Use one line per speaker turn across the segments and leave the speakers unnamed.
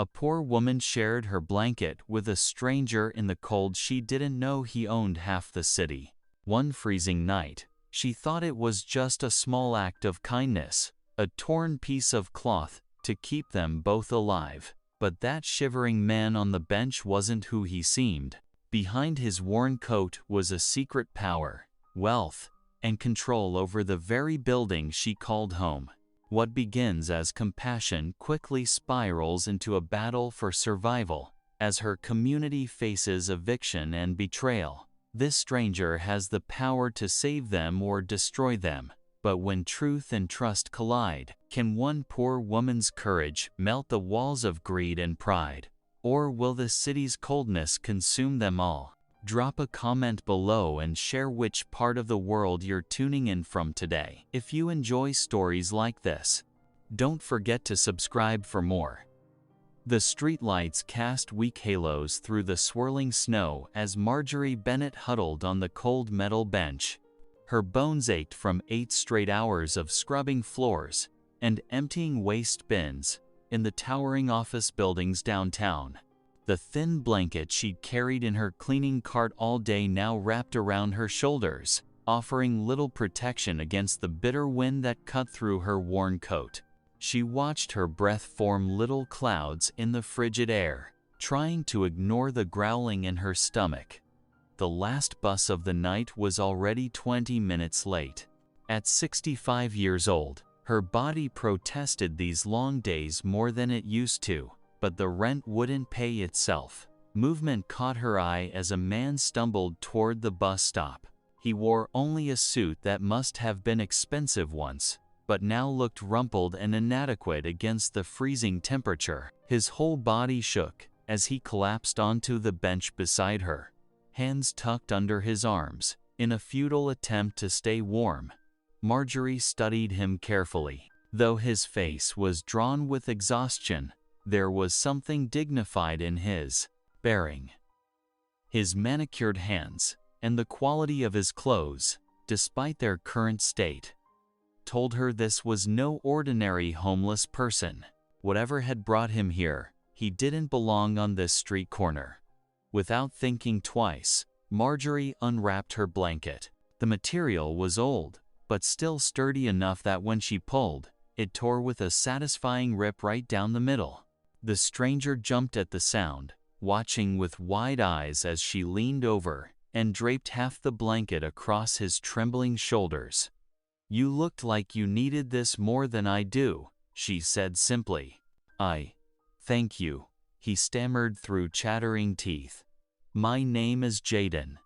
A poor woman shared her blanket with a stranger in the cold. She didn't know he owned half the city. One freezing night, she thought it was just a small act of kindness, a torn piece of cloth to keep them both alive. But that shivering man on the bench wasn't who he seemed. Behind his worn coat was a secret power, wealth, and control over the very building she called home. What begins as compassion quickly spirals into a battle for survival as her community faces eviction and betrayal. This stranger has the power to save them or destroy them. But when truth and trust collide, can one poor woman's courage melt the walls of greed and pride? Or will the city's coldness consume them all? Drop a comment below and share which part of the world you're tuning in from today. If you enjoy stories like this, don't forget to subscribe for more. The streetlights cast weak halos through the swirling snow as Marjorie Bennett huddled on the cold metal bench. Her bones ached from 8 straight hours of scrubbing floors and emptying waste bins in the towering office buildings downtown. The thin blanket she'd carried in her cleaning cart all day now wrapped around her shoulders, offering little protection against the bitter wind that cut through her worn coat. She watched her breath form little clouds in the frigid air, trying to ignore the growling in her stomach. The last bus of the night was already 20 minutes late. At 65 years old, her body protested these long days more than it used to, but the rent wouldn't pay itself. Movement caught her eye as a man stumbled toward the bus stop. He wore only a suit that must have been expensive once, but now looked rumpled and inadequate against the freezing temperature. His whole body shook as he collapsed onto the bench beside her, hands tucked under his arms, in a futile attempt to stay warm. Marjorie studied him carefully. Though his face was drawn with exhaustion, there was something dignified in his bearing. His manicured hands and the quality of his clothes, despite their current state, told her this was no ordinary homeless person. Whatever had brought him here, he didn't belong on this street corner. Without thinking twice, Marjorie unwrapped her blanket. The material was old, but still sturdy enough that when she pulled, it tore with a satisfying rip right down the middle. The stranger jumped at the sound, watching with wide eyes as she leaned over and draped half the blanket across his trembling shoulders. "You looked like you needed this more than I do," she said simply. Thank you," he stammered through chattering teeth. "My name is Jaden."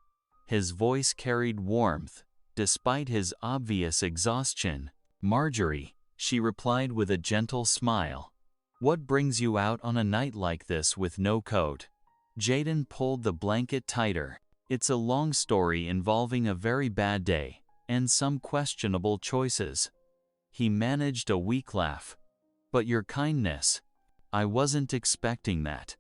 His voice carried warmth, despite his obvious exhaustion. "Marjorie," she replied with a gentle smile. "What brings you out on a night like this with no coat?" Jaden pulled the blanket tighter. "It's a long story involving a very bad day and some questionable choices." He managed a weak laugh. "But your kindness, I wasn't expecting that."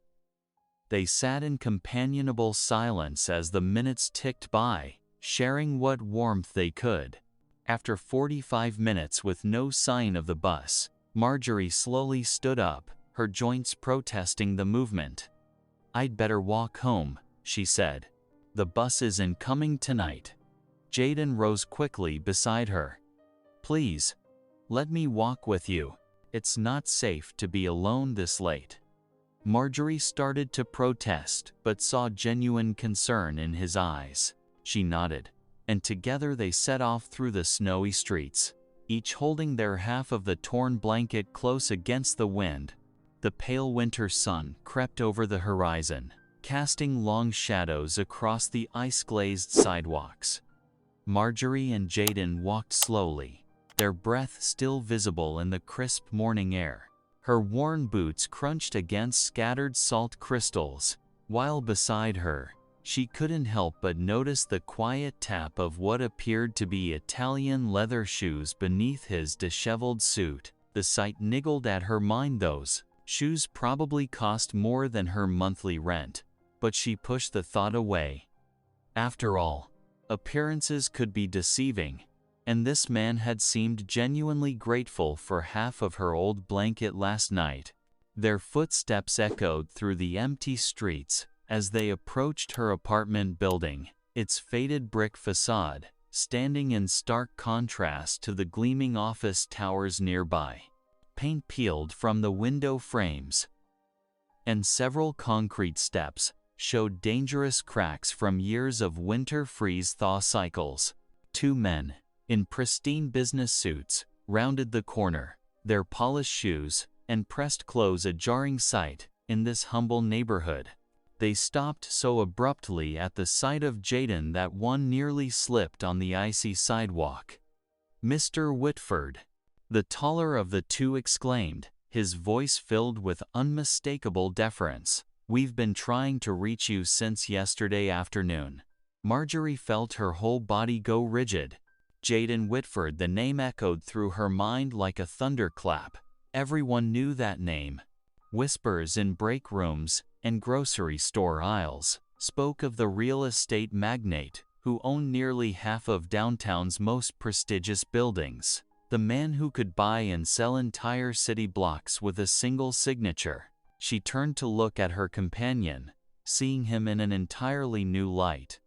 They sat in companionable silence as the minutes ticked by, sharing what warmth they could. After 45 minutes with no sign of the bus, Marjorie slowly stood up, her joints protesting the movement. "I'd better walk home," she said. "The bus isn't coming tonight." Jaden rose quickly beside her. "Please, let me walk with you. It's not safe to be alone this late." Marjorie started to protest, but saw genuine concern in his eyes. She nodded, and together they set off through the snowy streets, each holding their half of the torn blanket close against the wind. The pale winter sun crept over the horizon, casting long shadows across the ice-glazed sidewalks. Marjorie and Jaden walked slowly, their breath still visible in the crisp morning air. Her worn boots crunched against scattered salt crystals, while beside her, she couldn't help but notice the quiet tap of what appeared to be Italian leather shoes beneath his disheveled suit. The sight niggled at her mind. Those shoes probably cost more than her monthly rent, but she pushed the thought away. After all, appearances could be deceiving, and this man had seemed genuinely grateful for half of her old blanket last night. Their footsteps echoed through the empty streets as they approached her apartment building, its faded brick facade standing in stark contrast to the gleaming office towers nearby. Paint peeled from the window frames, and several concrete steps showed dangerous cracks from years of winter freeze-thaw cycles. Two men, in pristine business suits, rounded the corner, their polished shoes and pressed clothes a jarring sight in this humble neighborhood. They stopped so abruptly at the sight of Jaden that one nearly slipped on the icy sidewalk. "Mr. Whitford," the taller of the two exclaimed, his voice filled with unmistakable deference. "We've been trying to reach you since yesterday afternoon." Marjorie felt her whole body go rigid. Jaden Whitford, the name echoed through her mind like a thunderclap. Everyone knew that name. Whispers in break rooms and grocery store aisles spoke of the real estate magnate who owned nearly half of downtown's most prestigious buildings. The man who could buy and sell entire city blocks with a single signature. She turned to look at her companion, seeing him in an entirely new light.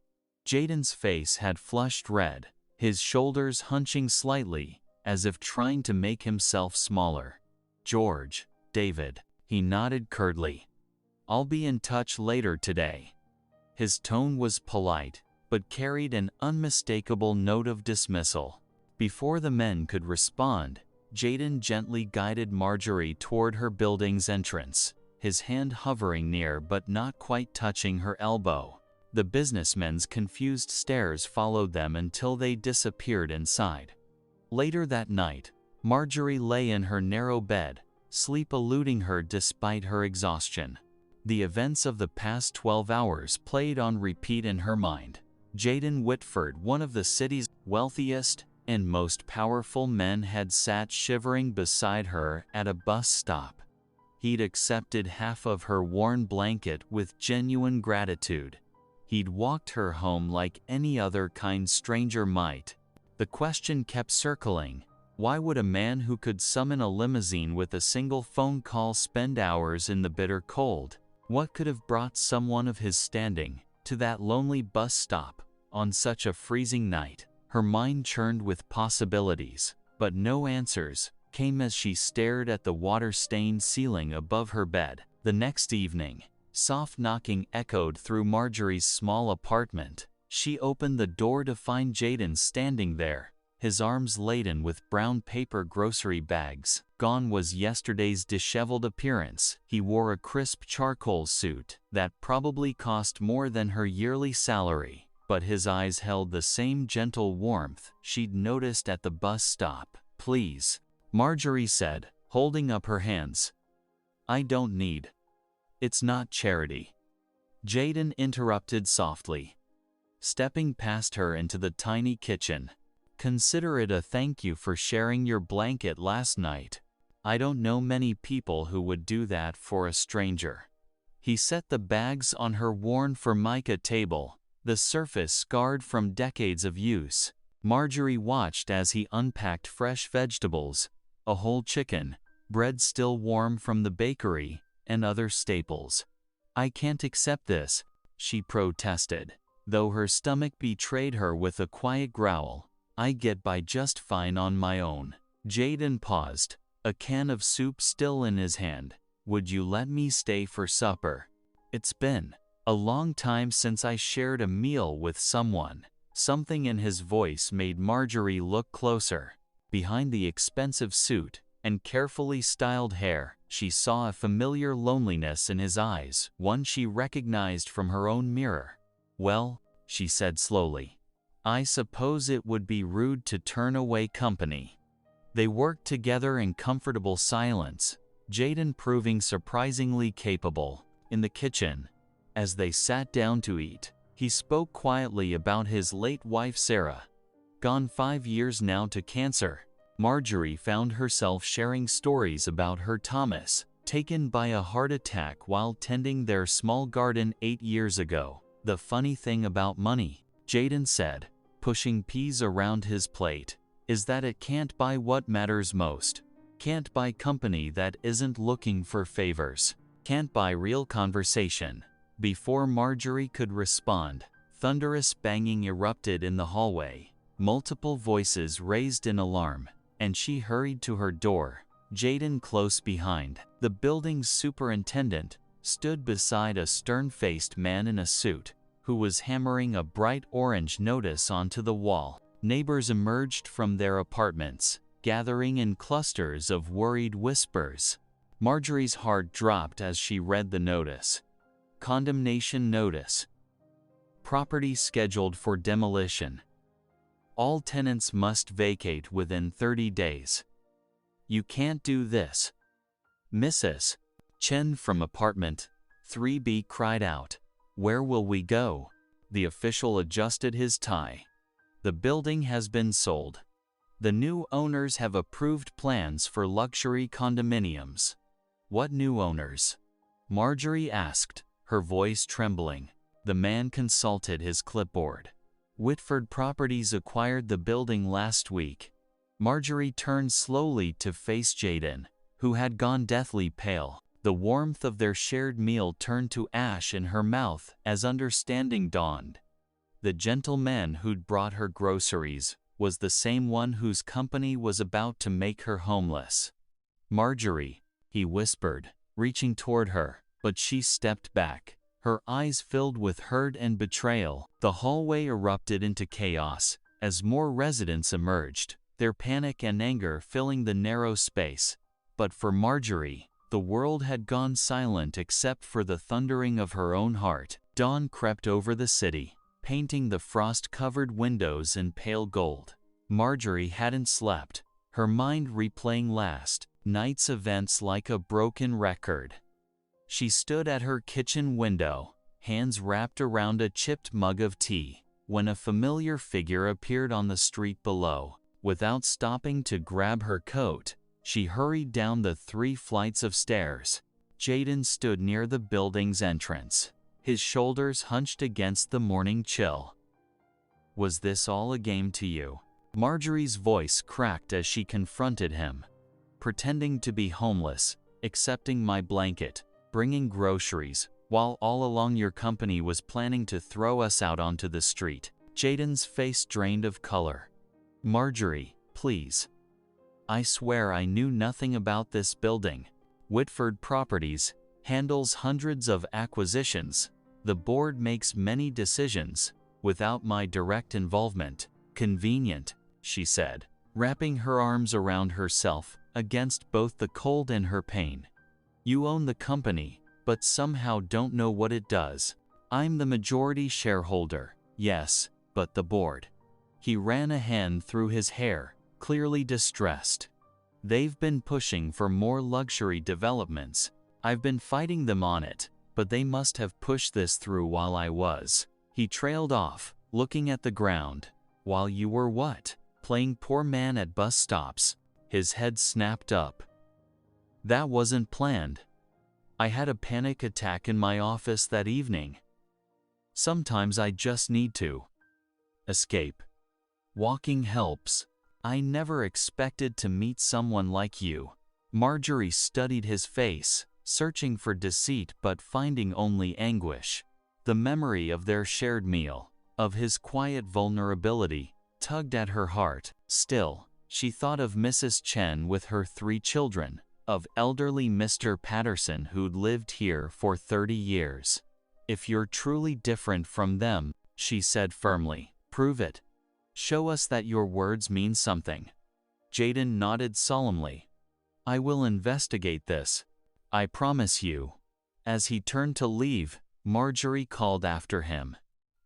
Jaden's face had flushed red, his shoulders hunching slightly, as if trying to make himself smaller. "George, David," he nodded curtly. "I'll be in touch later today." His tone was polite, but carried an unmistakable note of dismissal. Before the men could respond, Jaden gently guided Marjorie toward her building's entrance, his hand hovering near but not quite touching her elbow. The businessmen's confused stares followed them until they disappeared inside. Later that night, Marjorie lay in her narrow bed, sleep eluding her despite her exhaustion. The events of the past 12 hours played on repeat in her mind. Jaden Whitford, one of the city's wealthiest and most powerful men, had sat shivering beside her at a bus stop. He'd accepted half of her worn blanket with genuine gratitude. He'd walked her home like any other kind stranger might. The question kept circling: why would a man who could summon a limousine with a single phone call spend hours in the bitter cold? What could have brought someone of his standing to that lonely bus stop on such a freezing night? Her mind churned with possibilities, but no answers came as she stared at the water-stained ceiling above her bed. The next evening, soft knocking echoed through Marjorie's small apartment. She opened the door to find Jaden standing there, his arms laden with brown paper grocery bags. Gone was yesterday's disheveled appearance. He wore a crisp charcoal suit that probably cost more than her yearly salary, but his eyes held the same gentle warmth she'd noticed at the bus stop. "Please," Marjorie said, holding up her hands. "I don't need. It's not charity." Jaden interrupted softly, stepping past her into the tiny kitchen. "Consider it a thank you for sharing your blanket last night. I don't know many people who would do that for a stranger." He set the bags on her worn formica table, the surface scarred from decades of use. Marjorie watched as he unpacked fresh vegetables, a whole chicken, bread still warm from the bakery, and other staples. "I can't accept this," she protested, though her stomach betrayed her with a quiet growl. "I get by just fine on my own." Jaden paused, a can of soup still in his hand. "Would you let me stay for supper? It's been a long time since I shared a meal with someone." Something in his voice made Marjorie look closer. Behind the expensive suit and carefully styled hair, she saw a familiar loneliness in his eyes, one she recognized from her own mirror. "Well," she said slowly, "I suppose it would be rude to turn away company." They worked together in comfortable silence, Jaden proving surprisingly capable. In the kitchen, as they sat down to eat, he spoke quietly about his late wife Sarah, gone 5 years now to cancer. Marjorie found herself sharing stories about her Thomas, taken by a heart attack while tending their small garden 8 years ago. "The funny thing about money," Jaden said, pushing peas around his plate, "is that it can't buy what matters most." Can't buy company that isn't looking for favors. Can't buy real conversation. Before Marjorie could respond, thunderous banging erupted in the hallway. Multiple voices raised in alarm, and she hurried to her door, Jaden close behind. The building's superintendent stood beside a stern-faced man in a suit, who was hammering a bright orange notice onto the wall. Neighbors emerged from their apartments, gathering in clusters of worried whispers. Marjorie's heart dropped as she read the notice. Condemnation notice. Property scheduled for demolition. All tenants must vacate within 30 days. You can't do this. Mrs. Chen from apartment 3B cried out. Where will we go? The official adjusted his tie. The building has been sold. The new owners have approved plans for luxury condominiums. What new owners? Marjorie asked, her voice trembling. The man consulted his clipboard. Whitford Properties acquired the building last week. Marjorie turned slowly to face Jaden, who had gone deathly pale. The warmth of their shared meal turned to ash in her mouth as understanding dawned. The gentleman who'd brought her groceries was the same one whose company was about to make her homeless. Marjorie, he whispered, reaching toward her, but she stepped back, her eyes filled with hurt and betrayal. The hallway erupted into chaos as more residents emerged, their panic and anger filling the narrow space. But for Marjorie, the world had gone silent except for the thundering of her own heart. Dawn crept over the city, painting the frost-covered windows in pale gold. Marjorie hadn't slept, her mind replaying last night's events like a broken record. She stood at her kitchen window, hands wrapped around a chipped mug of tea, when a familiar figure appeared on the street below. Without stopping to grab her coat, she hurried down the 3 flights of stairs. Jaden stood near the building's entrance, his shoulders hunched against the morning chill. Was this all a game to you? Marjorie's voice cracked as she confronted him. Pretending to be homeless, accepting my blanket, bringing groceries, while all along your company was planning to throw us out onto the street. Jaden's face drained of color. Marjorie, please. I swear I knew nothing about this building. Whitford Properties handles hundreds of acquisitions. The board makes many decisions without my direct involvement. Convenient, she said, wrapping her arms around herself against both the cold and her pain. You own the company, but somehow don't know what it does. I'm the majority shareholder, yes, but the board. He ran a hand through his hair, clearly distressed. They've been pushing for more luxury developments. I've been fighting them on it, but they must have pushed this through while I was. He trailed off, looking at the ground. While you were what? Playing poor man at bus stops. His head snapped up. That wasn't planned. I had a panic attack in my office that evening. Sometimes I just need to escape. Walking helps. I never expected to meet someone like you. Marjorie studied his face, searching for deceit but finding only anguish. The memory of their shared meal, of his quiet vulnerability, tugged at her heart. Still, she thought of Mrs. Chen with her 3 children, of elderly Mr. Patterson who'd lived here for 30 years. If you're truly different from them, she said firmly, prove it. Show us that your words mean something. Jaden nodded solemnly. I will investigate this. I promise you. As he turned to leave, Marjorie called after him.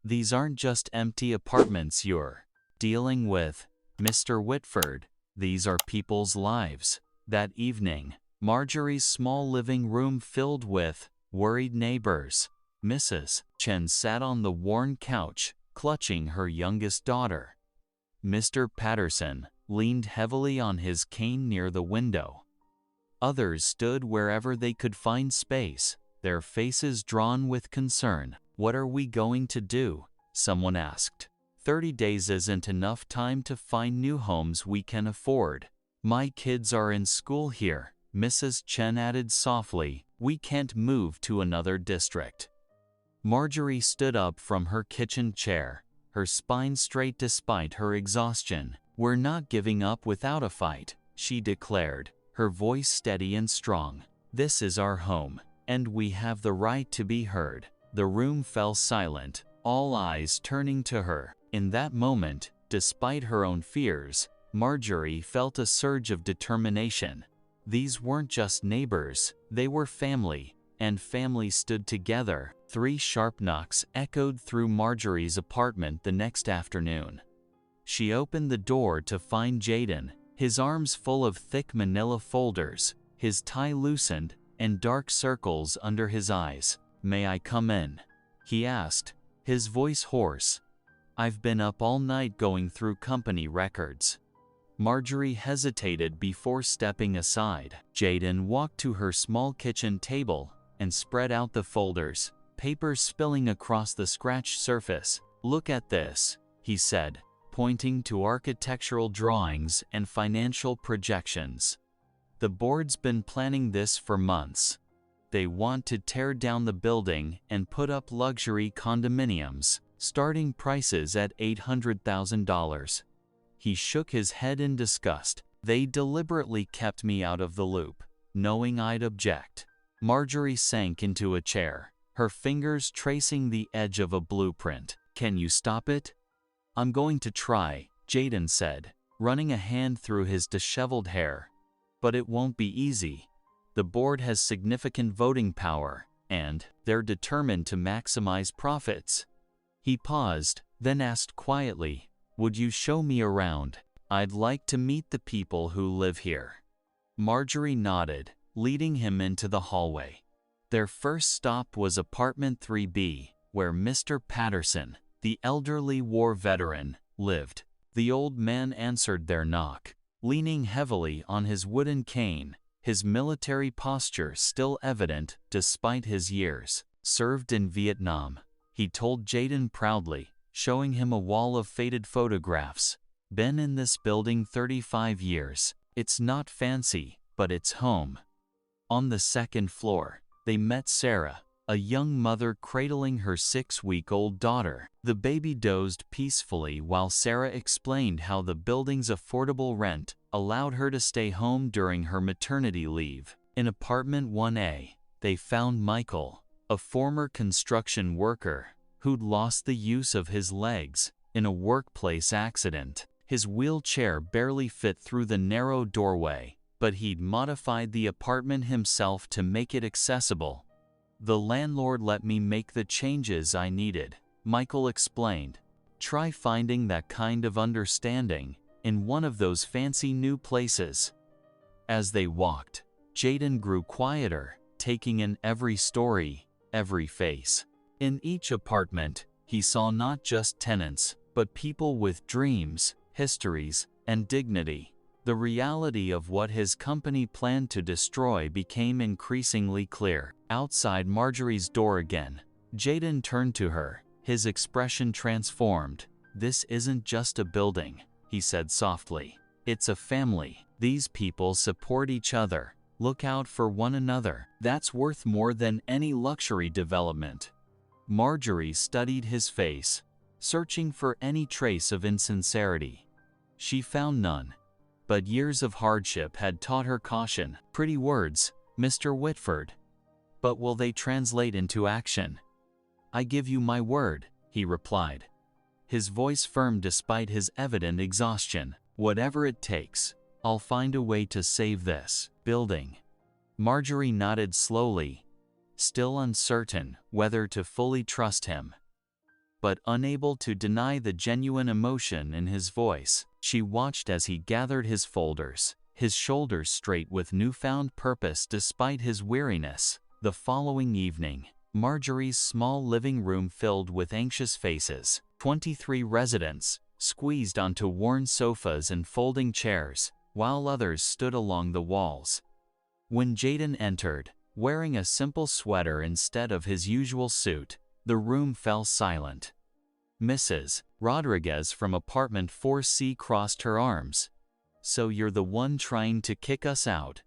These aren't just empty apartments you're dealing with, Mr. Whitford. These are people's lives. That evening, Marjorie's small living room filled with worried neighbors. Mrs. Chen sat on the worn couch, clutching her youngest daughter. Mr. Patterson leaned heavily on his cane near the window. Others stood wherever they could find space, their faces drawn with concern. What are we going to do? Someone asked. 30 days isn't enough time to find new homes we can afford. My kids are in school here, Mrs. Chen added softly. We can't move to another district. Marjorie stood up from her kitchen chair, her spine straight despite her exhaustion. We're not giving up without a fight, she declared, her voice steady and strong. This is our home, and we have the right to be heard. The room fell silent, all eyes turning to her. In that moment, despite her own fears, Marjorie felt a surge of determination. These weren't just neighbors, they were family, and family stood together. 3 sharp knocks echoed through Marjorie's apartment the next afternoon. She opened the door to find Jaden, his arms full of thick manila folders, his tie loosened, and dark circles under his eyes. May I come in? He asked, his voice hoarse. I've been up all night going through company records. Marjorie hesitated before stepping aside. Jaden walked to her small kitchen table and spread out the folders, paper spilling across the scratched surface. Look at this, he said, pointing to architectural drawings and financial projections. The board's been planning this for months. They want to tear down the building and put up luxury condominiums, starting prices at $800,000. He shook his head in disgust. They deliberately kept me out of the loop, knowing I'd object. Marjorie sank into a chair, her fingers tracing the edge of a blueprint. Can you stop it? I'm going to try, Jaden said, running a hand through his disheveled hair. But it won't be easy. The board has significant voting power, and they're determined to maximize profits. He paused, then asked quietly, would you show me around? I'd like to meet the people who live here. Marjorie nodded, leading him into the hallway. Their first stop was apartment 3B, where Mr. Patterson, the elderly war veteran, lived. The old man answered their knock, leaning heavily on his wooden cane, his military posture still evident despite his years. Served in Vietnam, he told Jaden proudly, showing him a wall of faded photographs. Been in this building 35 years. It's not fancy, but it's home. On the second floor, they met Sarah, a young mother cradling her 6-week-old daughter. The baby dozed peacefully while Sarah explained how the building's affordable rent allowed her to stay home during her maternity leave. In apartment 1A, they found Michael, a former construction worker who'd lost the use of his legs in a workplace accident. His wheelchair barely fit through the narrow doorway, but he'd modified the apartment himself to make it accessible. The landlord let me make the changes I needed, Michael explained. Try finding that kind of understanding in one of those fancy new places. As they walked, Jaden grew quieter, taking in every story, every face. In each apartment, he saw not just tenants, but people with dreams, histories, and dignity. The reality of what his company planned to destroy became increasingly clear. Outside Marjorie's door again, Jaden turned to her, his expression transformed. This isn't just a building, he said softly. It's a family. These people support each other, look out for one another. That's worth more than any luxury development. Marjorie studied his face, searching for any trace of insincerity. She found none. But years of hardship had taught her caution. Pretty words, Mr. Whitford. But will they translate into action? I give you my word, he replied, his voice firm despite his evident exhaustion. Whatever it takes, I'll find a way to save this building. Marjorie nodded slowly, still uncertain whether to fully trust him. But unable to deny the genuine emotion in his voice, she watched as he gathered his folders, his shoulders straight with newfound purpose despite his weariness. The following evening, Marjorie's small living room filled with anxious faces. 23 residents squeezed onto worn sofas and folding chairs, while others stood along the walls. When Jaden entered, wearing a simple sweater instead of his usual suit, the room fell silent. Mrs. Rodriguez from apartment 4C crossed her arms. So you're the one trying to kick us out?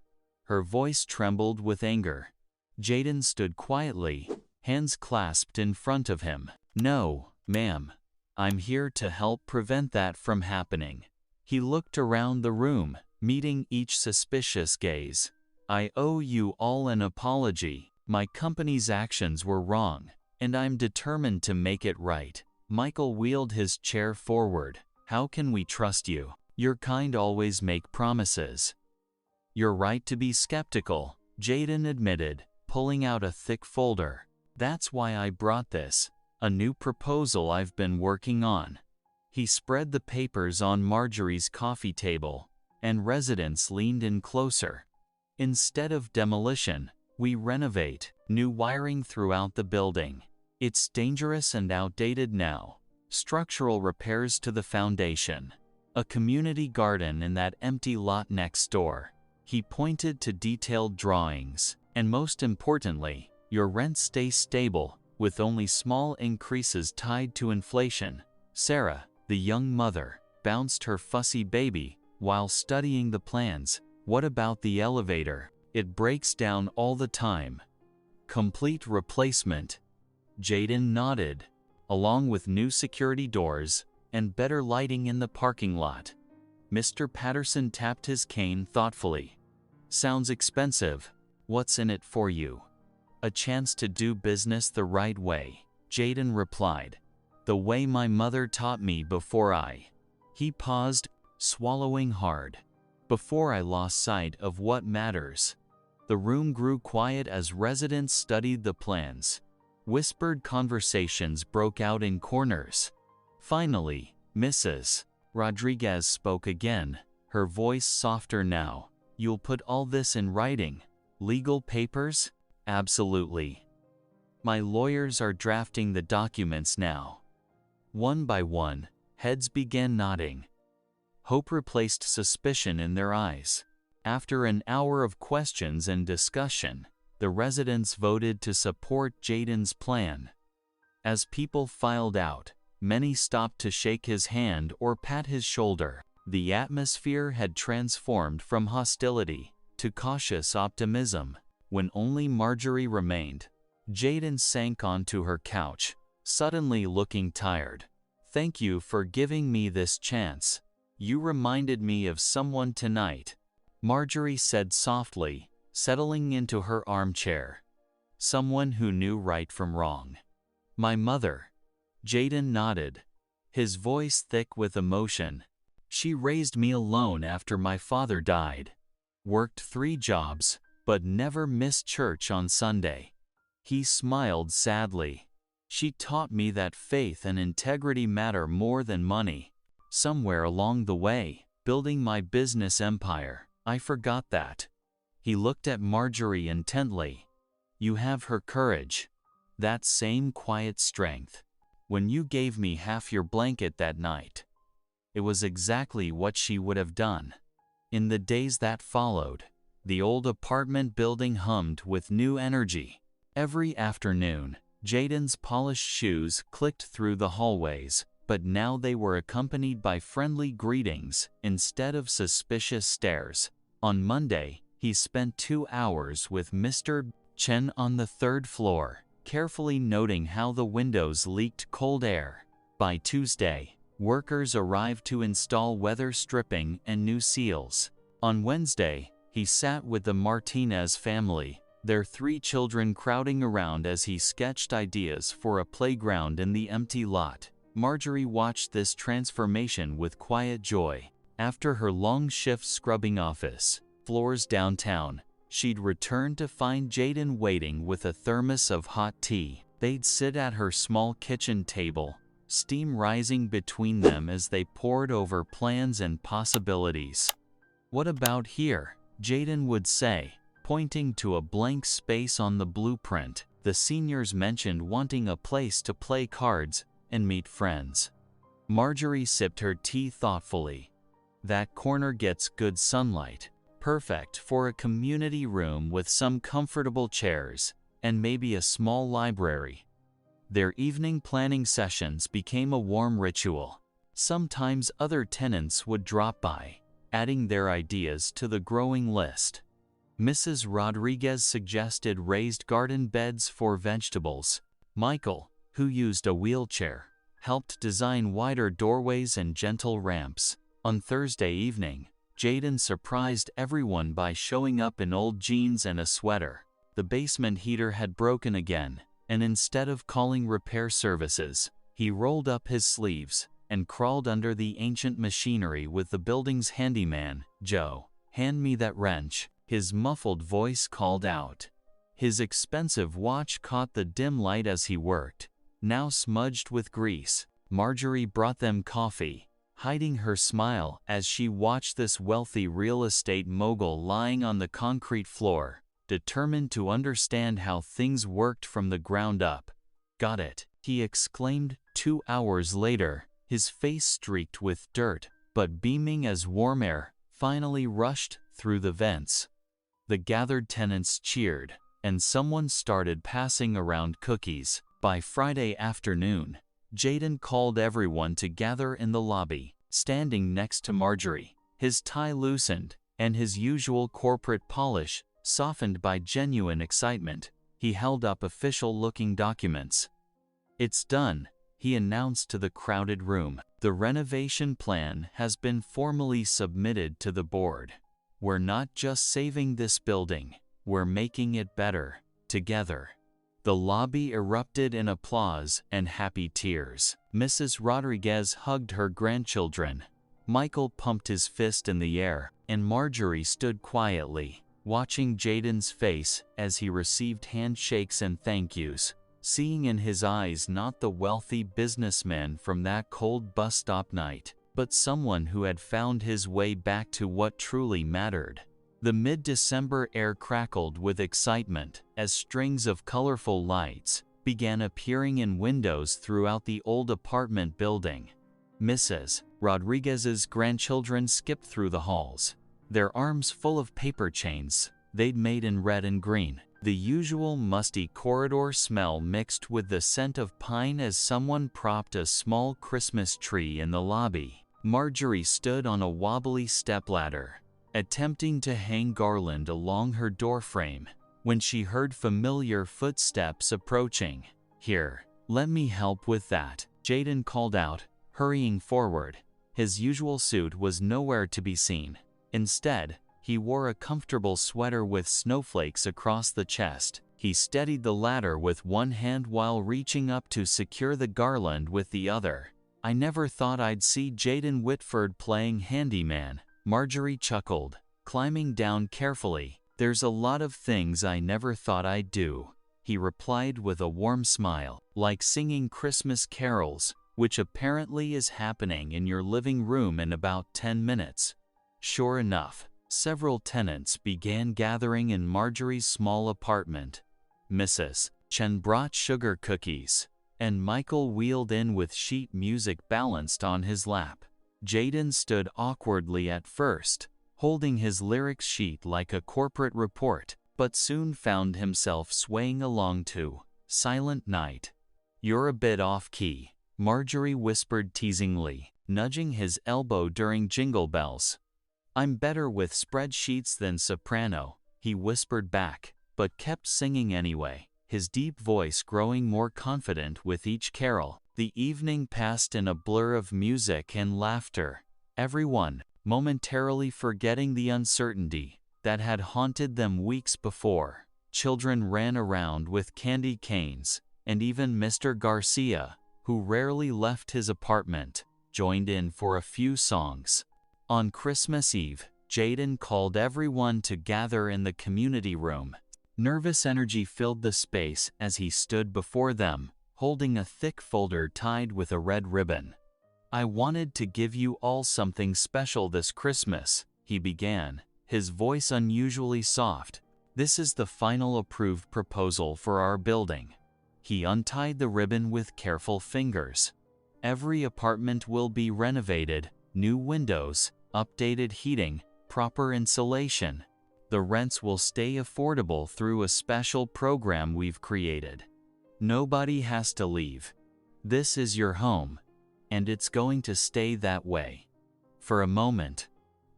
Her voice trembled with anger. Jaden stood quietly, hands clasped in front of him. No, ma'am. I'm here to help prevent that from happening. He looked around the room, meeting each suspicious gaze. I owe you all an apology. My company's actions were wrong, and I'm determined to make it right. Michael wheeled his chair forward. How can we trust you? Your kind always make promises. You're right to be skeptical, Jaden admitted, pulling out a thick folder. That's why I brought this, a new proposal I've been working on. He spread the papers on Marjorie's coffee table, and residents leaned in closer. Instead of demolition, we renovate, new wiring throughout the building. It's dangerous and outdated now. Structural repairs to the foundation. A community garden in that empty lot next door. He pointed to detailed drawings. And most importantly, your rent stays stable, with only small increases tied to inflation. Sarah, the young mother, bounced her fussy baby while studying the plans. What about the elevator? It breaks down all the time. Complete replacement. Jaden nodded, along with new security doors and better lighting in the parking lot. Mr. Patterson tapped his cane thoughtfully. Sounds expensive. What's in it for you? A chance to do business the right way, Jaden replied. The way my mother taught me before I. He paused, swallowing hard. Before I lost sight of what matters. The room grew quiet as residents studied the plans. Whispered conversations broke out in corners. Finally, Mrs. Rodriguez spoke again, her voice softer now. You'll put all this in writing? Legal papers? Absolutely. My lawyers are drafting the documents now. One by one, heads began nodding. Hope replaced suspicion in their eyes. After an hour of questions and discussion, the residents voted to support Jaden's plan. As people filed out, many stopped to shake his hand or pat his shoulder. The atmosphere had transformed from hostility to cautious optimism. When only Marjorie remained, Jaden sank onto her couch, suddenly looking tired. Thank you for giving me this chance. You reminded me of someone tonight, Marjorie said softly, settling into her armchair. Someone who knew right from wrong. My mother. Jaden nodded, his voice thick with emotion. She raised me alone after my father died. Worked 3 jobs, but never missed church on Sunday. He smiled sadly. She taught me that faith and integrity matter more than money. Somewhere along the way, building my business empire, I forgot that. He looked at Marjorie intently. You have her courage. That same quiet strength. When you gave me half your blanket that night, it was exactly what she would have done. In the days that followed, the old apartment building hummed with new energy. Every afternoon, Jaden's polished shoes clicked through the hallways, but now they were accompanied by friendly greetings instead of suspicious stares. On Monday, he spent 2 hours with Mr. Chen on the 3rd floor, carefully noting how the windows leaked cold air. By Tuesday, workers arrived to install weather stripping and new seals. On Wednesday, he sat with the Martinez family, their 3 children crowding around as he sketched ideas for a playground in the empty lot. Marjorie watched this transformation with quiet joy. After her long shift scrubbing office floors downtown, she'd return to find Jaden waiting with a thermos of hot tea. They'd sit at her small kitchen table, steam rising between them as they pored over plans and possibilities. What about here? Jaden would say, pointing to a blank space on the blueprint. The seniors mentioned wanting a place to play cards and meet friends. Marjorie sipped her tea thoughtfully. That corner gets good sunlight. Perfect for a community room with some comfortable chairs and maybe a small library. Their evening planning sessions became a warm ritual. Sometimes other tenants would drop by, adding their ideas to the growing list. Mrs. Rodriguez suggested raised garden beds for vegetables. Michael, who used a wheelchair, helped design wider doorways and gentle ramps. On Thursday evening, Jaden surprised everyone by showing up in old jeans and a sweater. The basement heater had broken again, and instead of calling repair services, he rolled up his sleeves and crawled under the ancient machinery with the building's handyman. "Joe, hand me that wrench," his muffled voice called out. His expensive watch caught the dim light as he worked, now smudged with grease. Marjorie brought them coffee, hiding her smile as she watched this wealthy real estate mogul lying on the concrete floor, determined to understand how things worked from the ground up. "Got it," he exclaimed 2 hours later, his face streaked with dirt, but beaming as warm air finally rushed through the vents. The gathered tenants cheered, and someone started passing around cookies. By Friday afternoon, Jaden called everyone to gather in the lobby, standing next to Marjorie, his tie loosened, and his usual corporate polish softened by genuine excitement. He held up official-looking documents. "It's done," he announced to the crowded room. "The renovation plan has been formally submitted to the board. We're not just saving this building, we're making it better, together." The lobby erupted in applause and happy tears. Mrs. Rodriguez hugged her grandchildren. Michael pumped his fist in the air, and Marjorie stood quietly, watching Jaden's face as he received handshakes and thank yous, seeing in his eyes not the wealthy businessman from that cold bus stop night, but someone who had found his way back to what truly mattered. The mid-December air crackled with excitement as strings of colorful lights began appearing in windows throughout the old apartment building. Mrs. Rodriguez's grandchildren skipped through the halls, their arms full of paper chains they'd made in red and green. The usual musty corridor smell mixed with the scent of pine as someone propped a small Christmas tree in the lobby. Marjorie stood on a wobbly stepladder, attempting to hang garland along her doorframe, when she heard familiar footsteps approaching. "Here, let me help with that," Jaden called out, hurrying forward. His usual suit was nowhere to be seen. Instead, he wore a comfortable sweater with snowflakes across the chest. He steadied the ladder with one hand while reaching up to secure the garland with the other. "I never thought I'd see Jaden Whitford playing handyman," Marjorie chuckled, climbing down carefully. "There's a lot of things I never thought I'd do," he replied with a warm smile, "like singing Christmas carols, which apparently is happening in your living room in about 10 minutes. Sure enough, several tenants began gathering in Marjorie's small apartment. Mrs. Chen brought sugar cookies, and Michael wheeled in with sheet music balanced on his lap. Jaden stood awkwardly at first, holding his lyrics sheet like a corporate report, but soon found himself swaying along to "Silent Night." "You're a bit off-key," Marjorie whispered teasingly, nudging his elbow during Jingle Bells. "I'm better with spreadsheets than soprano," he whispered back, but kept singing anyway, his deep voice growing more confident with each carol. The evening passed in a blur of music and laughter, everyone momentarily forgetting the uncertainty that had haunted them weeks before. Children ran around with candy canes, and even Mr. Garcia, who rarely left his apartment, joined in for a few songs. On Christmas Eve, Jaden called everyone to gather in the community room. Nervous energy filled the space as he stood before them, holding a thick folder tied with a red ribbon. "I wanted to give you all something special this Christmas," he began, his voice unusually soft. "This is the final approved proposal for our building." He untied the ribbon with careful fingers. "Every apartment will be renovated, new windows, updated heating, proper insulation. The rents will stay affordable through a special program we've created. Nobody has to leave. This is your home, and it's going to stay that way." For a moment,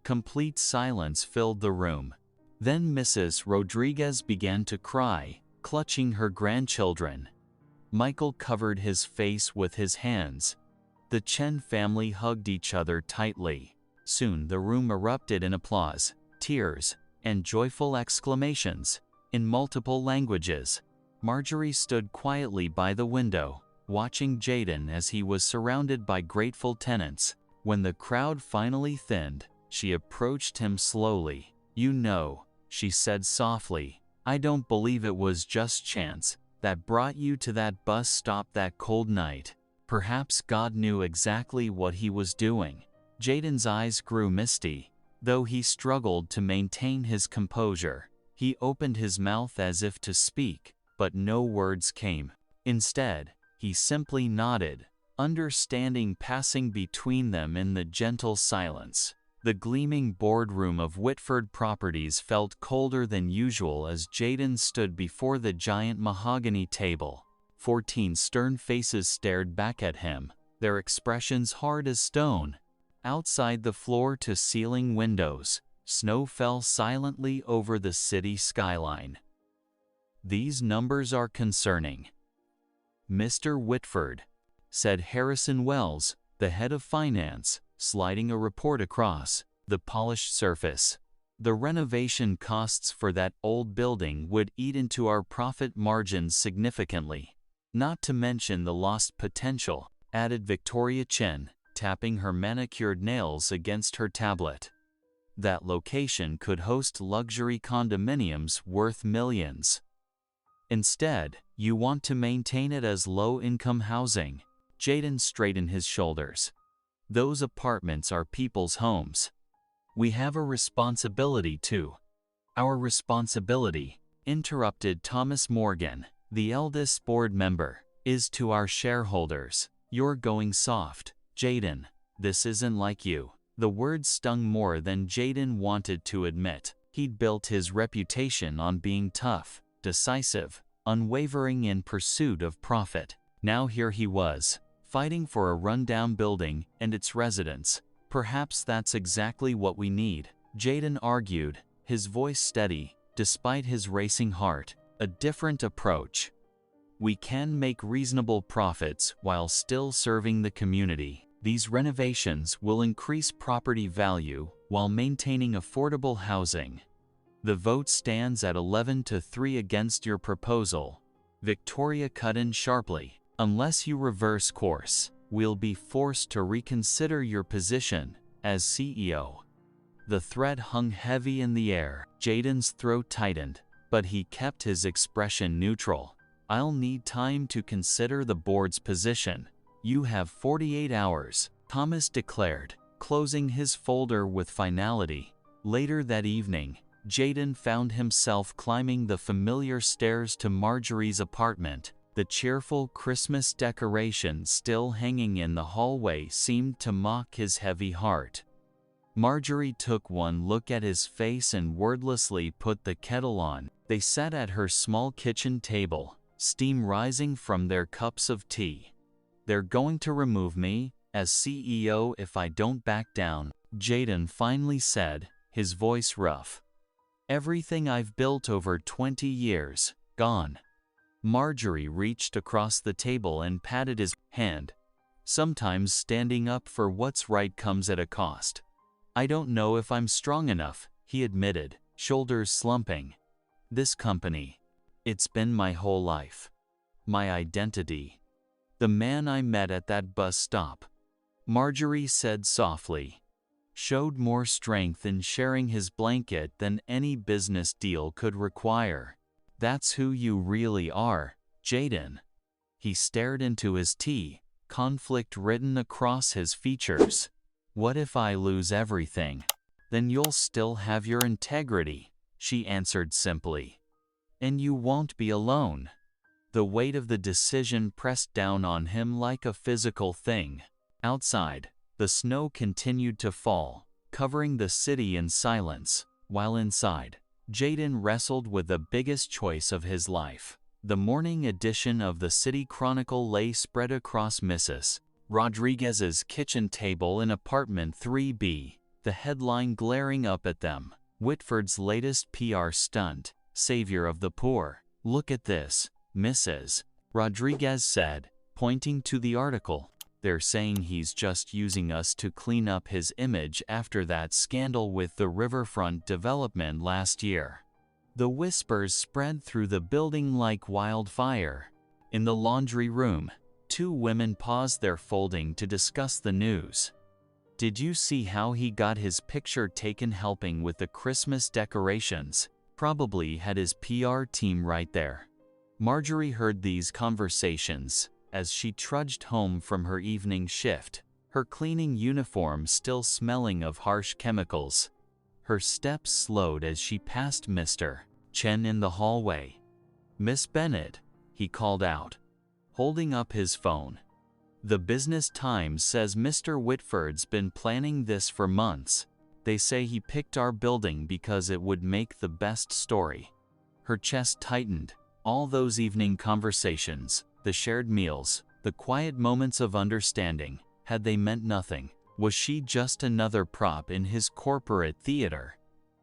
Complete silence filled the room. Then Mrs. Rodriguez began to cry, clutching her grandchildren. Michael covered his face with his hands. The Chen family hugged each other tightly. Soon the room erupted in applause, tears, and joyful exclamations, in multiple languages. Marjorie stood quietly by the window, watching Jaden as he was surrounded by grateful tenants. When the crowd finally thinned, she approached him slowly. "You know," she said softly, "I don't believe it was just chance that brought you to that bus stop that cold night. Perhaps God knew exactly what he was doing." Jaden's eyes grew misty. Though he struggled to maintain his composure, he opened his mouth as if to speak, but no words came. Instead, he simply nodded, understanding passing between them in the gentle silence. The gleaming boardroom of Whitford Properties felt colder than usual as Jaden stood before the giant mahogany table. 14 stern faces stared back at him, their expressions hard as stone. Outside the floor-to-ceiling windows, snow fell silently over the city skyline. "These numbers are concerning, Mr. Whitford," said Harrison Wells, the head of finance, sliding a report across the polished surface. "The renovation costs for that old building would eat into our profit margins significantly. Not to mention the lost potential," added Victoria Chen, tapping her manicured nails against her tablet. "That location could host luxury condominiums worth millions. Instead, you want to maintain it as low-income housing." Jaden straightened his shoulders. "Those apartments are people's homes. We have a responsibility too." "Our responsibility," interrupted Thomas Morgan, the eldest board member, "is to our shareholders." "You're going soft, Jaden. This isn't like you." The words stung more than Jaden wanted to admit. He'd built his reputation on being tough, decisive, unwavering in pursuit of profit. Now here he was, fighting for a rundown building and its residents. "Perhaps that's exactly what we need," Jaden argued, his voice steady, despite his racing heart. "A different approach. We can make reasonable profits while still serving the community. These renovations will increase property value while maintaining affordable housing." The vote stands at 11-3 against your proposal. Victoria cut in sharply. "Unless you reverse course, we'll be forced to reconsider your position as CEO." The threat hung heavy in the air. Jaden's throat tightened, but he kept his expression neutral. "I'll need time to consider the board's position." "You have 48 hours, Thomas declared, closing his folder with finality. Later that evening, Jaden found himself climbing the familiar stairs to Marjorie's apartment. The cheerful Christmas decorations still hanging in the hallway seemed to mock his heavy heart. Marjorie took one look at his face and wordlessly put the kettle on. They sat at her small kitchen table, steam rising from their cups of tea. "They're going to remove me as CEO if I don't back down," Jaden finally said, his voice rough. "Everything I've built over 20 years, gone." Marjorie reached across the table and patted his hand. "Sometimes standing up for what's right comes at a cost." "I don't know if I'm strong enough," he admitted, shoulders slumping. "This company, it's been my whole life. My identity. The man I met at that bus stop," Marjorie said softly, "showed more strength in sharing his blanket than any business deal could require. That's who you really are, Jaden." He stared into his tea, conflict written across his features. "What if I lose everything?" "Then you'll still have your integrity," she answered simply. "And you won't be alone." The weight of the decision pressed down on him like a physical thing. Outside, the snow continued to fall, covering the city in silence, while inside, Jaden wrestled with the biggest choice of his life. The morning edition of the City Chronicle lay spread across Mrs. Rodriguez's kitchen table in apartment 3B. the headline glaring up at them. Whitford's latest PR stunt, savior of the poor. Look at this, Mrs. Rodriguez said, pointing to the article. They're saying he's just using us to clean up his image after that scandal with the riverfront development last year. The whispers spread through the building like wildfire. In the laundry room, two women paused their folding to discuss the news. Did you see how he got his picture taken helping with the Christmas decorations? Probably had his PR team right there. Marjorie heard these conversations as she trudged home from her evening shift, her cleaning uniform still smelling of harsh chemicals. Her steps slowed as she passed Mr. Chen in the hallway. "Miss Bennett," he called out, holding up his phone. "The Business Times says Mr. Whitford's been planning this for months. They say he picked our building because it would make the best story." Her chest tightened. All those evening conversations, the shared meals, the quiet moments of understanding, had they meant nothing? Was she just another prop in his corporate theater?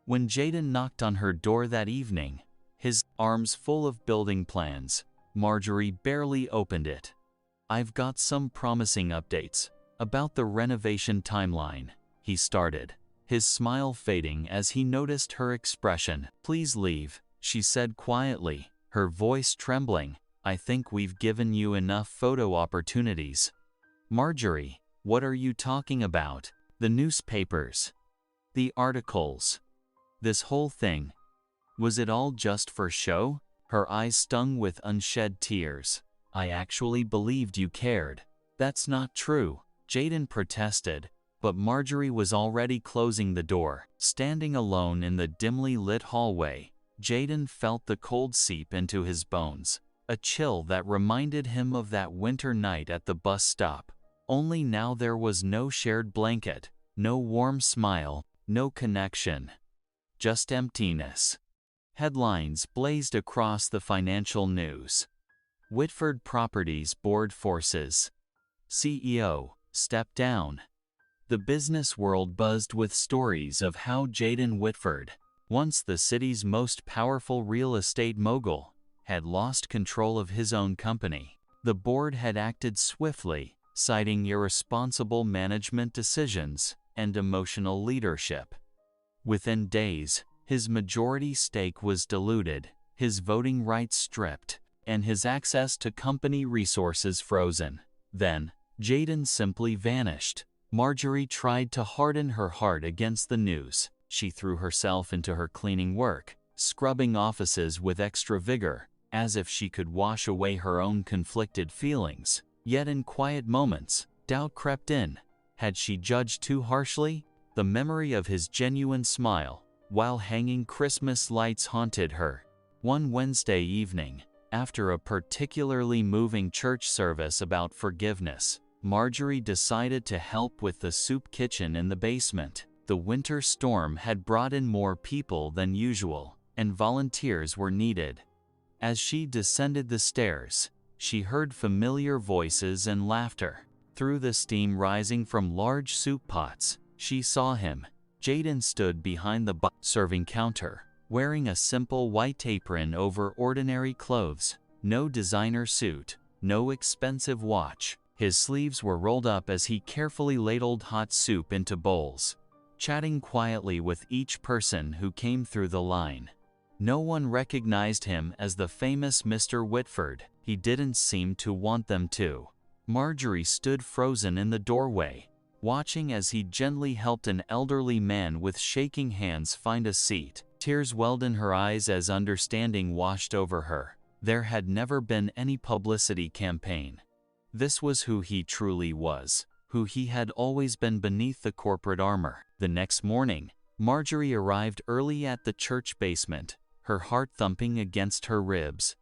When Jaden knocked on her door that evening, his arms full of building plans, Marjorie barely opened it. "I've got some promising updates about the renovation timeline," he started, his smile fading as he noticed her expression. "Please leave," she said quietly, her voice trembling. "I think we've given you enough photo opportunities." "Marjorie, what are you talking about? The newspapers, the articles, this whole thing. Was it all just for show?" Her eyes stung with unshed tears. "I actually believed you cared." "That's not true," Jaden protested, but Marjorie was already closing the door. Standing alone in the dimly lit hallway, Jaden felt the cold seep into his bones, a chill that reminded him of that winter night at the bus stop. Only now there was no shared blanket, no warm smile, no connection. Just emptiness. Headlines blazed across the financial news. Whitford Properties Board forces CEO stepped down. The business world buzzed with stories of how Jaden Whitford, once the city's most powerful real estate mogul, had lost control of his own company. The board had acted swiftly, citing irresponsible management decisions and emotional leadership. Within days, his majority stake was diluted, his voting rights stripped, and his access to company resources frozen. Then, Jaden simply vanished. Marjorie tried to harden her heart against the news. She threw herself into her cleaning work, scrubbing offices with extra vigor, as if she could wash away her own conflicted feelings. Yet in quiet moments, doubt crept in. Had she judged too harshly? The memory of his genuine smile, while hanging Christmas lights, haunted her. One Wednesday evening, after a particularly moving church service about forgiveness, Marjorie decided to help with the soup kitchen in the basement. The winter storm had brought in more people than usual, and volunteers were needed. As she descended the stairs, she heard familiar voices and laughter. Through the steam rising from large soup pots, she saw him. Jaden stood behind the serving counter, wearing a simple white apron over ordinary clothes. No designer suit, no expensive watch. His sleeves were rolled up as he carefully ladled hot soup into bowls, chatting quietly with each person who came through the line. No one recognized him as the famous Mr. Whitford. He didn't seem to want them to. Marjorie stood frozen in the doorway, watching as he gently helped an elderly man with shaking hands find a seat. Tears welled in her eyes as understanding washed over her. There had never been any publicity campaign. This was who he truly was, who he had always been beneath the corporate armor. The next morning, Marjorie arrived early at the church basement, her heart thumping against her ribs.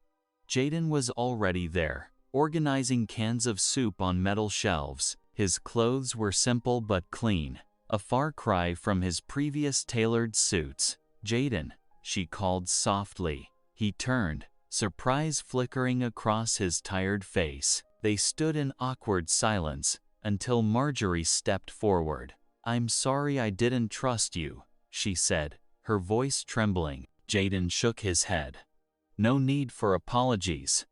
Jaden was already there, organizing cans of soup on metal shelves. His clothes were simple but clean, a far cry from his previous tailored suits. "Jaden," she called softly. He turned, surprise flickering across his tired face. They stood in awkward silence until Marjorie stepped forward. "I'm sorry I didn't trust you," she said, her voice trembling. Jaden shook his head. "No need for apologies.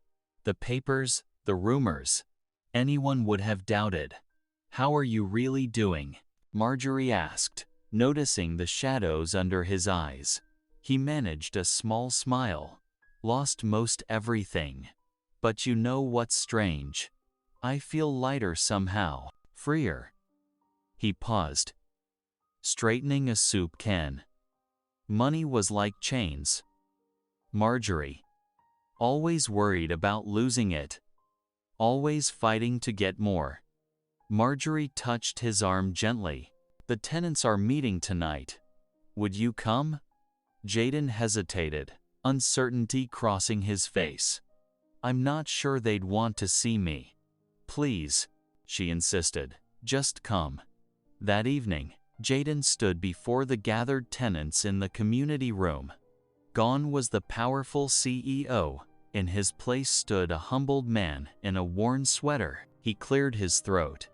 The papers, the rumors. Anyone would have doubted." "How are you really doing?" Marjorie asked, noticing the shadows under his eyes. He managed a small smile. "Lost most everything. But you know what's strange? I feel lighter somehow, freer." He paused, straightening a soup can. Money was like chains. Marjorie. Always worried about losing it. Always fighting to get more. Marjorie touched his arm gently. "The tenants are meeting tonight. Would you come?" Jaden hesitated, uncertainty crossing his face. "I'm not sure they'd want to see me." "Please," she insisted, "just come." That evening, Jaden stood before the gathered tenants in the community room. Gone was the powerful CEO. In his place stood a humbled man in a worn sweater. He cleared his throat.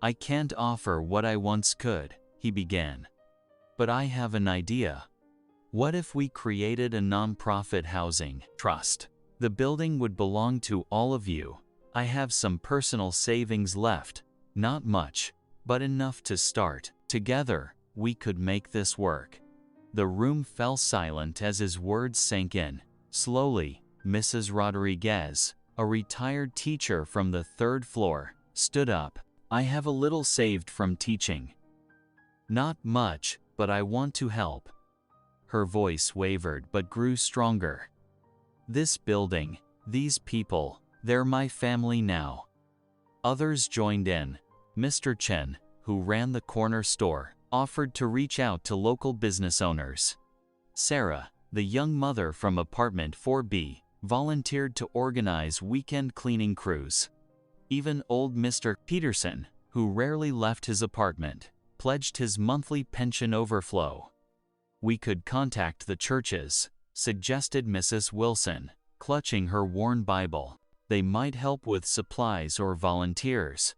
"I can't offer what I once could," he began. "But I have an idea. What if we created a nonprofit housing trust? The building would belong to all of you. I have some personal savings left, not much, but enough to start. Together, we could make this work." The room fell silent as his words sank in. Slowly, Mrs. Rodriguez, a retired teacher from the 3rd floor, stood up. "I have a little saved from teaching. Not much, but I want to help." Her voice wavered but grew stronger. "This building, these people, they're my family now." Others joined in. Mr. Chen, who ran the corner store, offered to reach out to local business owners. Sarah, the young mother from apartment 4B, volunteered to organize weekend cleaning crews. Even old Mr. Peterson, who rarely left his apartment, pledged his monthly pension overflow. "We could contact the churches," suggested Mrs. Wilson, clutching her worn Bible. "They might help with supplies or volunteers."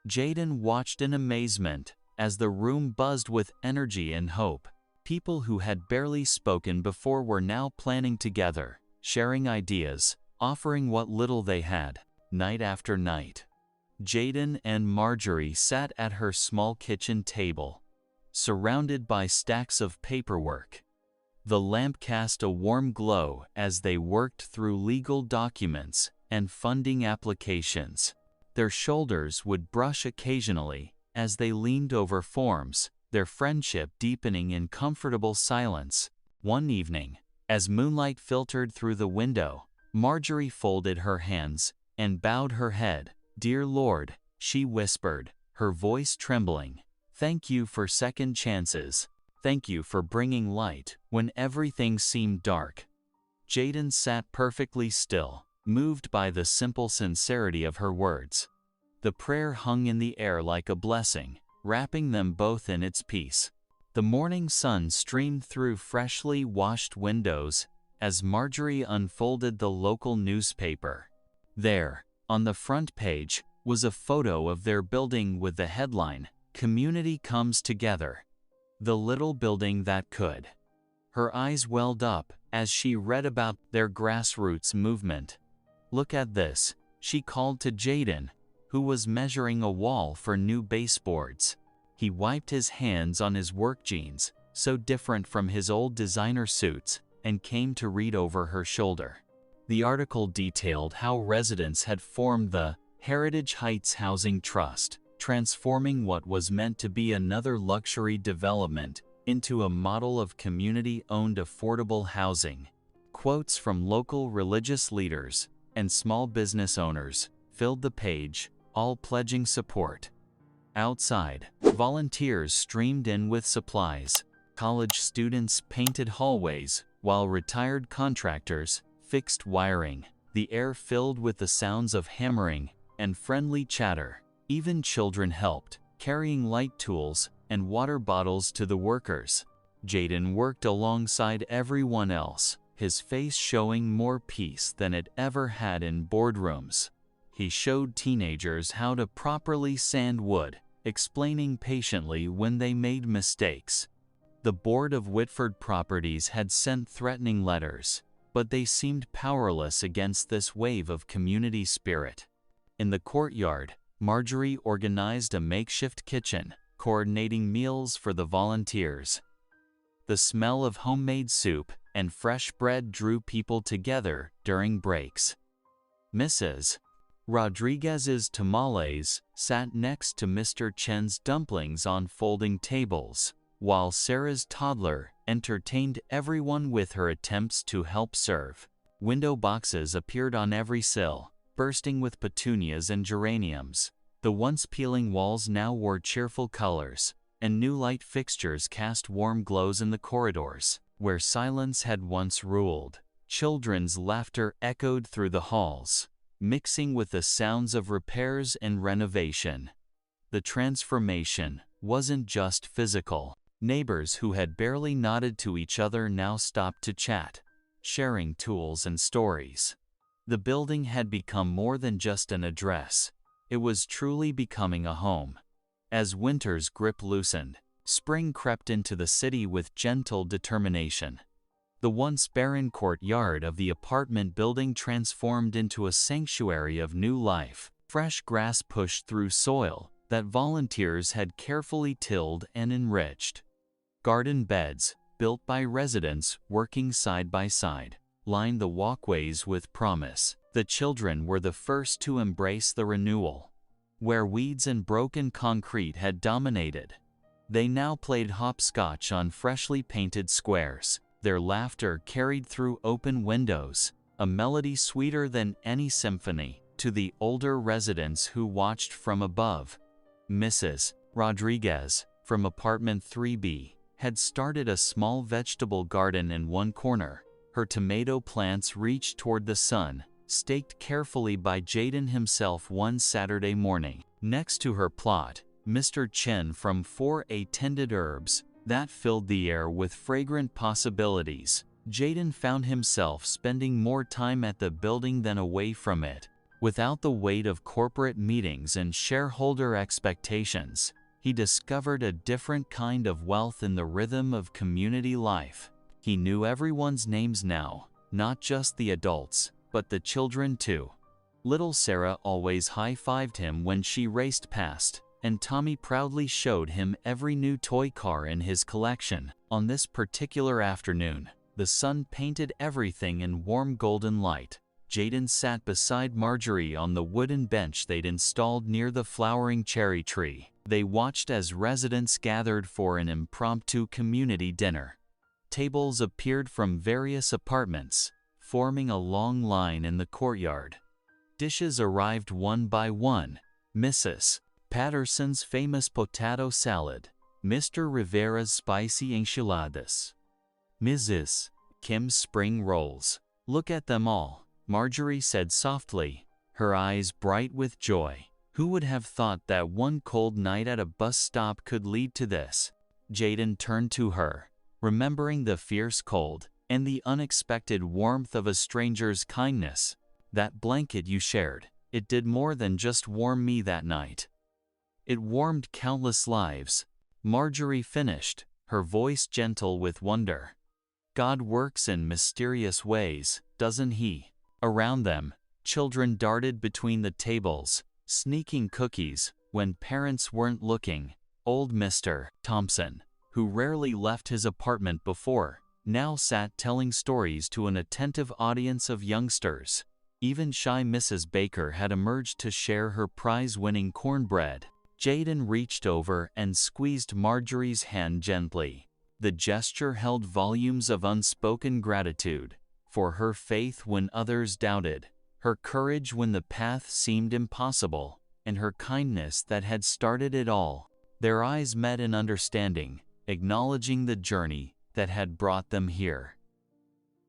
Jaden watched in amazement as the room buzzed with energy and hope. People who had barely spoken before were now planning together, sharing ideas, offering what little they had. Night after night, Jaden and Marjorie sat at her small kitchen table, surrounded by stacks of paperwork. The lamp cast a warm glow as they worked through legal documents and funding applications. Their shoulders would brush occasionally as they leaned over forms, their friendship deepening in comfortable silence. One evening, as moonlight filtered through the window, Marjorie folded her hands and bowed her head. "Dear Lord," she whispered, her voice trembling, "thank you for second chances. Thank you for bringing light when everything seemed dark." Jaden sat perfectly still, moved by the simple sincerity of her words. The prayer hung in the air like a blessing, wrapping them both in its peace. The morning sun streamed through freshly washed windows as Marjorie unfolded the local newspaper. There, on the front page, was a photo of their building with the headline, "Community Comes Together." The little building that could. Her eyes welled up as she read about their grassroots movement. "Look at this," she called to Jaden, who was measuring a wall for new baseboards. He wiped his hands on his work jeans, so different from his old designer suits, and came to read over her shoulder. The article detailed how residents had formed the Heritage Heights Housing Trust, transforming what was meant to be another luxury development into a model of community-owned affordable housing. Quotes from local religious leaders and small business owners filled the page, all pledging support. Outside, volunteers streamed in with supplies. College students painted hallways, while retired contractors fixed wiring. The air filled with the sounds of hammering and friendly chatter. Even children helped, carrying light tools and water bottles to the workers. Jaden worked alongside everyone else, his face showing more peace than it ever had in boardrooms. He showed teenagers how to properly sand wood explaining patiently when they made mistakes. The board of Whitford Properties had sent threatening letters, but they seemed powerless against this wave of community spirit. In the courtyard, Marjorie organized a makeshift kitchen, coordinating meals for the volunteers. The smell of homemade soup and fresh bread drew people together during breaks. Mrs. Rodriguez's tamales sat next to Mr. Chen's dumplings on folding tables, while Sarah's toddler entertained everyone with her attempts to help serve. Window boxes appeared on every sill, bursting with petunias and geraniums. The once peeling walls now wore cheerful colors, and new light fixtures cast warm glows in the corridors, where silence had once ruled. Children's laughter echoed through the halls, mixing with the sounds of repairs and renovation. The transformation wasn't just physical. Neighbors who had barely nodded to each other now stopped to chat, sharing tools and stories. The building had become more than just an address. It was truly becoming a home. As winter's grip loosened, spring crept into the city with gentle determination. The once barren courtyard of the apartment building transformed into a sanctuary of new life. Fresh grass pushed through soil that volunteers had carefully tilled and enriched. Garden beds, built by residents working side by side, lined the walkways with promise. The children were the first to embrace the renewal. Where weeds and broken concrete had dominated, they now played hopscotch on freshly painted squares. Their laughter carried through open windows, a melody sweeter than any symphony, to the older residents who watched from above. Mrs. Rodriguez, from apartment 3B, had started a small vegetable garden in one corner. Her tomato plants reached toward the sun, staked carefully by Jaden himself one Saturday morning. Next to her plot, Mr. Chen from 4A tended herbs that filled the air with fragrant possibilities. Jaden found himself spending more time at the building than away from it. Without the weight of corporate meetings and shareholder expectations, he discovered a different kind of wealth in the rhythm of community life. He knew everyone's names now, not just the adults, but the children too. Little Sarah always high-fived him when she raced past, and Tommy proudly showed him every new toy car in his collection. On this particular afternoon, the sun painted everything in warm golden light. Jaden sat beside Marjorie on the wooden bench they'd installed near the flowering cherry tree. They watched as residents gathered for an impromptu community dinner. Tables appeared from various apartments, forming a long line in the courtyard. Dishes arrived one by one. Mrs. Patterson's famous potato salad, Mr. Rivera's spicy enchiladas, Mrs. Kim's spring rolls. "Look at them all," Marjorie said softly, her eyes bright with joy. Who would have thought that one cold night at a bus stop could lead to this? Jaden turned to her, remembering the fierce cold and the unexpected warmth of a stranger's kindness. "That blanket you shared, it did more than just warm me that night. It warmed countless lives," Marjorie finished, her voice gentle with wonder. "God works in mysterious ways, doesn't he?" Around them, children darted between the tables, sneaking cookies when parents weren't looking. Old Mr. Thompson, who rarely left his apartment before, now sat telling stories to an attentive audience of youngsters. Even shy Mrs. Baker had emerged to share her prize-winning cornbread. Jaden reached over and squeezed Marjorie's hand gently. The gesture held volumes of unspoken gratitude for her faith when others doubted, her courage when the path seemed impossible, and her kindness that had started it all. Their eyes met in understanding, acknowledging the journey that had brought them here.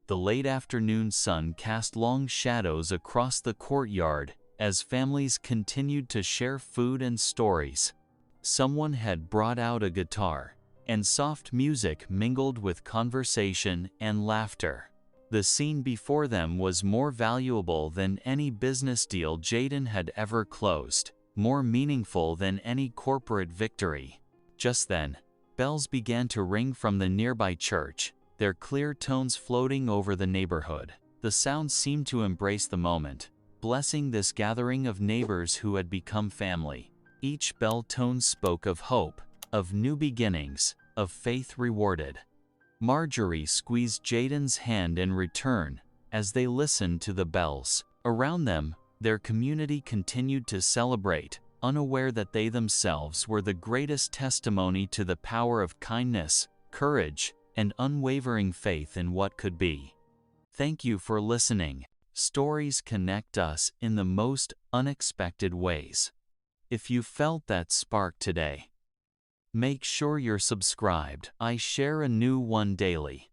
The late afternoon sun cast long shadows across the courtyard as families continued to share food and stories. Someone had brought out a guitar, and soft music mingled with conversation and laughter. The scene before them was more valuable than any business deal Jaden had ever closed. more meaningful than any corporate victory. Just then, bells began to ring from the nearby church, their clear tones floating over the neighborhood. The sound seemed to embrace the moment, blessing this gathering of neighbors who had become family. Each bell tone spoke of hope, of new beginnings, of faith rewarded. Marjorie squeezed Jaden's hand in return as they listened to the bells. Around them, their community continued to celebrate, unaware that they themselves were the greatest testimony to the power of kindness, courage, and unwavering faith in what could be. Thank you for listening. Stories connect us in the most unexpected ways. If you felt that spark today, make sure you're subscribed. I share a new one daily,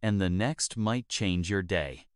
and the next might change your day.